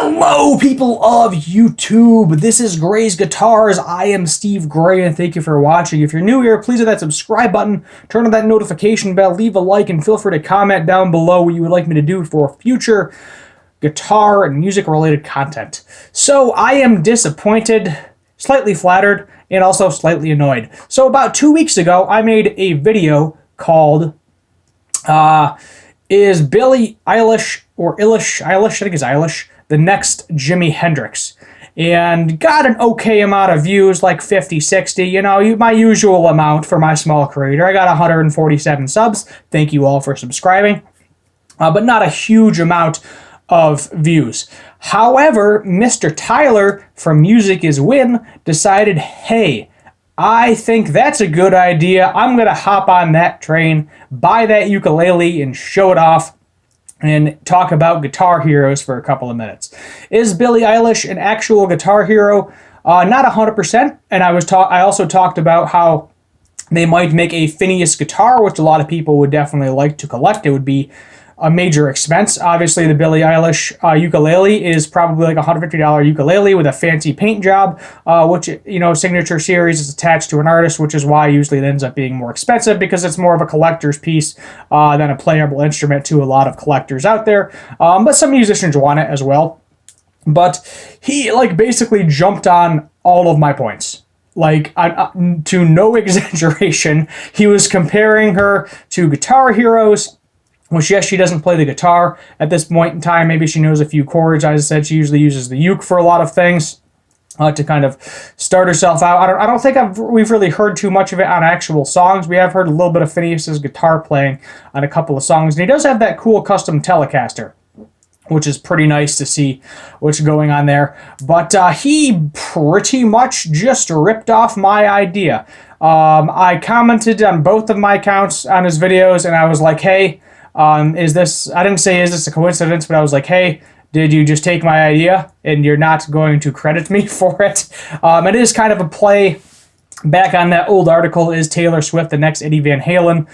Hello, people of YouTube. This is Gray's Guitars. I am Steve Gray, and thank you for watching. If you're new here, please hit that subscribe button, turn on that notification bell, leave a like, and feel free to comment down below what you would like me to do for future guitar and music-related content. So, I am disappointed, slightly flattered, and also slightly annoyed. So, about 2 weeks ago, I made a video called, Is Billie Eilish, or Eilish, I think it's Eilish, the next Jimi Hendrix? And got an okay amount of views, like 50, 60, you know, my usual amount for my small creator. I got 147 subs. Thank you all for subscribing. But not a huge amount of views. However, Mr. Tyler from Music Is Win decided, hey, I think that's a good idea. I'm going to hop on that train, buy that ukulele, and show it off and talk about guitar heroes for a couple of minutes. Is Billie Eilish an actual guitar hero? Not 100%. And I also talked about how they might make a Phineas guitar, which a lot of people would definitely like to collect. It would be a major expense. Obviously, the Billie Eilish ukulele is probably like a $150 ukulele with a fancy paint job, which, you know, signature series is attached to an artist, which is why usually it ends up being more expensive, because it's more of a collector's piece than a playable instrument to a lot of collectors out there. But some musicians want it as well. But he, like, basically jumped on all of my points. Like, to no exaggeration, he was comparing her to guitar heroes, which, yes, she doesn't play the guitar at this point in time. Maybe she knows a few chords. As I said, she usually uses the uke for a lot of things to kind of start herself out. I don't think we've really heard too much of it on actual songs. We have heard a little bit of Phineas's guitar playing on a couple of songs. And he does have that cool custom Telecaster, which is pretty nice to see what's going on there. But he pretty much just ripped off my idea. I commented on both of my accounts on his videos, and I was like, hey, I didn't say, is this a coincidence, but I was like, hey, did you just take my idea and you're not going to credit me for it? It is kind of a play back on that old article, is Taylor Swift the next Eddie Van Halen,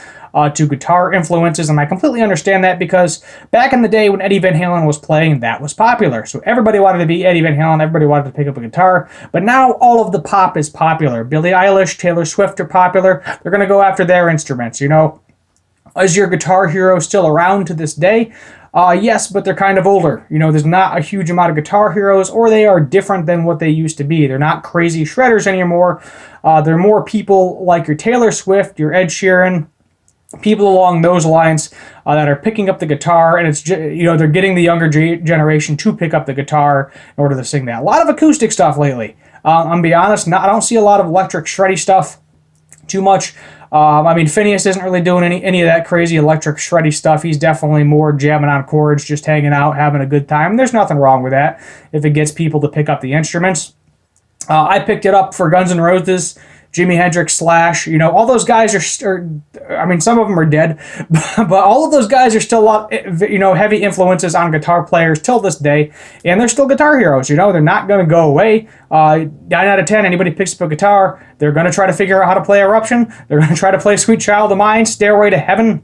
to guitar influences. And I completely understand that, because back in the day when Eddie Van Halen was playing, that was popular. So everybody wanted to be Eddie Van Halen, everybody wanted to pick up a guitar. But now all of the pop is popular. Billie Eilish, Taylor Swift are popular. They're going to go after their instruments, you know. Is your guitar hero still around to this day? Yes, but they're kind of older. You know, there's not a huge amount of guitar heroes, or they are different than what they used to be. They're not crazy shredders anymore. They're more people like your Taylor Swift, your Ed Sheeran, people along those lines that are picking up the guitar, and it's, you know, they're getting the younger generation to pick up the guitar in order to sing that. A lot of acoustic stuff lately. I'm gonna be honest, I don't see a lot of electric shreddy stuff too much. I mean, Phineas isn't really doing any of that crazy electric shreddy stuff. He's definitely more jamming on chords, just hanging out, having a good time. There's nothing wrong with that if it gets people to pick up the instruments. I picked it up for Guns N' Roses, Jimi Hendrix, Slash. You know, all those guys are I mean, some of them are dead, but all of those guys are still, you know, heavy influences on guitar players till this day, and they're still guitar heroes. You know, they're not going to go away. 9 out of 10, anybody picks up a guitar, they're going to try to figure out how to play Eruption. They're going to try to play Sweet Child of Mine, Stairway to Heaven,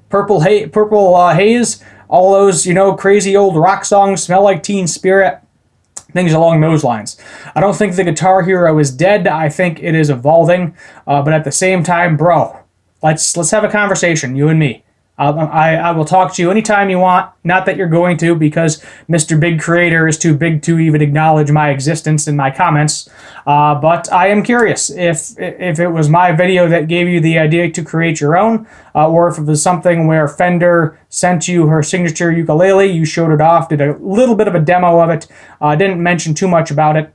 Purple Haze, all those, you know, crazy old rock songs, Smell Like Teen Spirit, things along those lines. I don't think the guitar hero is dead. I think it is evolving. But at the same time, bro, let's have a conversation, you and me. I will talk to you anytime you want. Not that you're going to, because Mr. Big Creator is too big to even acknowledge my existence in my comments. But I am curious if it was my video that gave you the idea to create your own, or if it was something where Fender sent you her signature ukulele, you showed it off, did a little bit of a demo of it, didn't mention too much about it.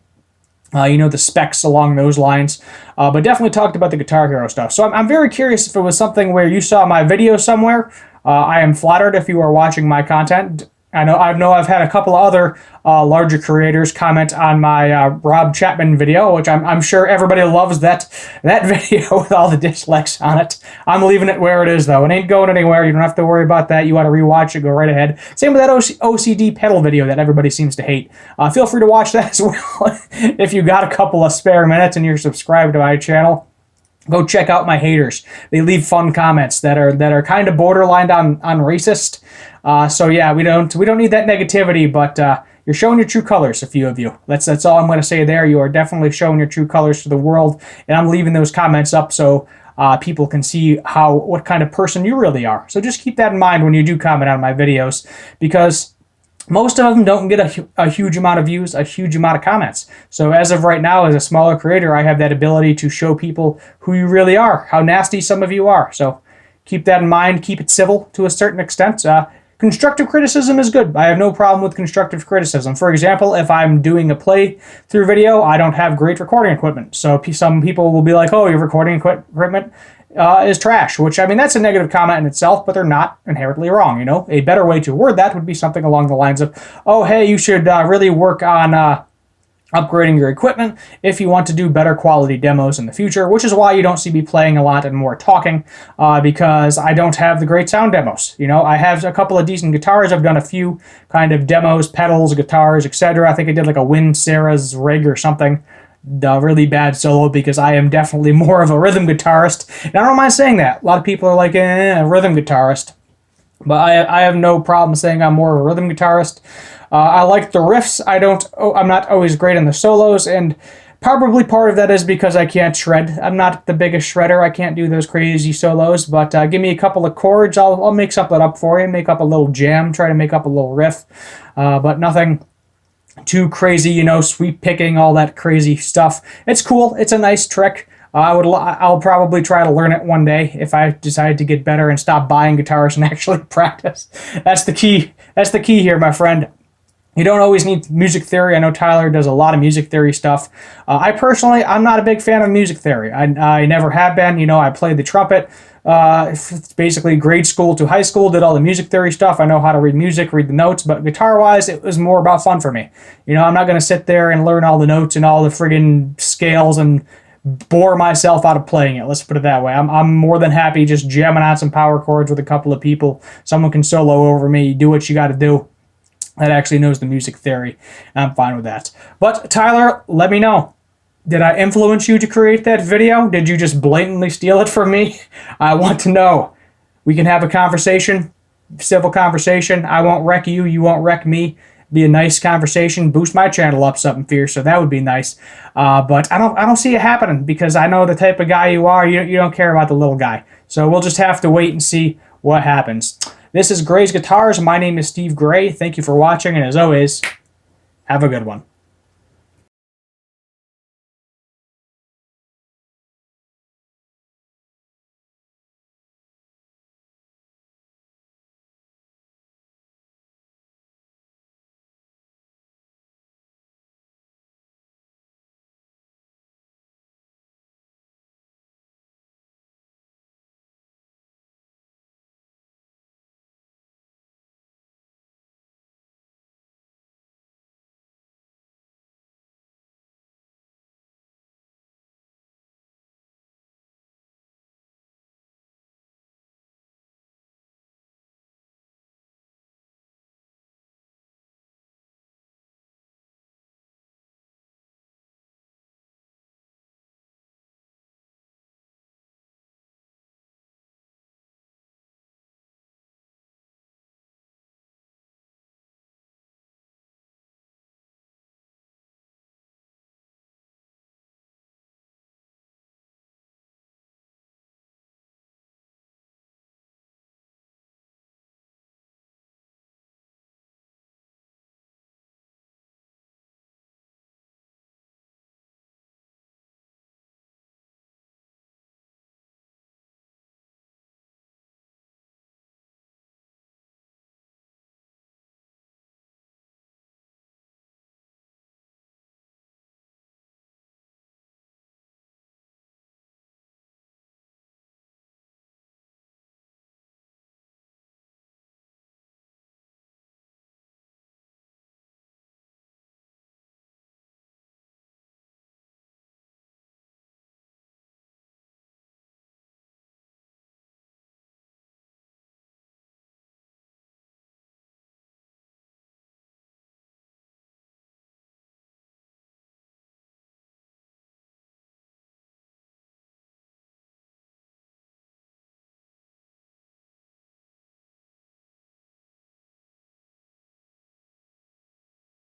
You know, the specs along those lines, but definitely talked about the Guitar Hero stuff. So I'm very curious if it was something where you saw my video somewhere. I am flattered if you are watching my content. I know I've had a couple of other larger creators comment on my Rob Chapman video, which I'm sure everybody loves that video with all the dislikes on it. I'm leaving it where it is, though. It ain't going anywhere. You don't have to worry about that. You want to rewatch it, go right ahead. Same with that OCD pedal video that everybody seems to hate. Feel free to watch that as well if you got a couple of spare minutes and you're subscribed to my channel. Go check out my haters. They leave fun comments that are kind of borderline on racist. So yeah, we don't need that negativity, but You're showing your true colors, a few of you. That's all I'm going to say there. You are definitely showing your true colors to the world, and I'm leaving those comments up so people can see what kind of person you really are. So just keep that in mind when you do comment on my videos, because most of them don't get a huge amount of views, a huge amount of comments. So as of right now, as a smaller creator, I have that ability to show people who you really are, how nasty some of you are. So keep that in mind. Keep it civil to a certain extent. Constructive criticism is good. I have no problem with constructive criticism. For example, if I'm doing a playthrough video, I don't have great recording equipment. So some people will be like, oh, your recording equipment is trash, which, I mean, that's a negative comment in itself, but they're not inherently wrong, you know? A better way to word that would be something along the lines of, oh, hey, you should really work on upgrading your equipment if you want to do better quality demos in the future, which is why you don't see me playing a lot and more talking, because I don't have the great sound demos. You know, I have a couple of decent guitars. I've done a few kind of demos, pedals, guitars, etc. I think I did like a Win Sarah's rig or something. The really bad solo, because I am definitely more of a rhythm guitarist. And I don't mind saying that. A lot of people are like, a rhythm guitarist. But I have no problem saying I'm more of a rhythm guitarist. I like the riffs. I'm not always great on the solos, and probably part of that is because I can't shred. I'm not the biggest shredder. I can't do those crazy solos, but give me a couple of chords. I'll make something up for you, make up a little jam, try to make up a little riff, but nothing too crazy, you know, sweep picking, all that crazy stuff. It's cool. It's a nice trick. I'll probably try to learn it one day if I decide to get better and stop buying guitars and actually practice. That's the key. That's the key here, my friend. You don't always need music theory. I know Tyler does a lot of music theory stuff. I'm not a big fan of music theory. I never have been. You know, I played the trumpet. It's basically grade school to high school, did all the music theory stuff. I know how to read music, read the notes, but guitar-wise, it was more about fun for me. You know, I'm not going to sit there and learn all the notes and all the friggin' scales and bore myself out of playing it. Let's put it that way. I'm more than happy just jamming out some power chords with a couple of people. Someone can solo over me. Do what you got to do. That actually knows the music theory. I'm fine with that. But Tyler, let me know. Did I influence you to create that video? Did you just blatantly steal it from me? I want to know. We can have a conversation, civil conversation. I won't wreck you. You won't wreck me. Be a nice conversation. Boost my channel up something fierce. So that would be nice. But I don't see it happening, because I know the type of guy you are. You don't care about the little guy. So we'll just have to wait and see what happens. This is Gray's Guitars. My name is Steve Gray. Thank you for watching, and as always, have a good one.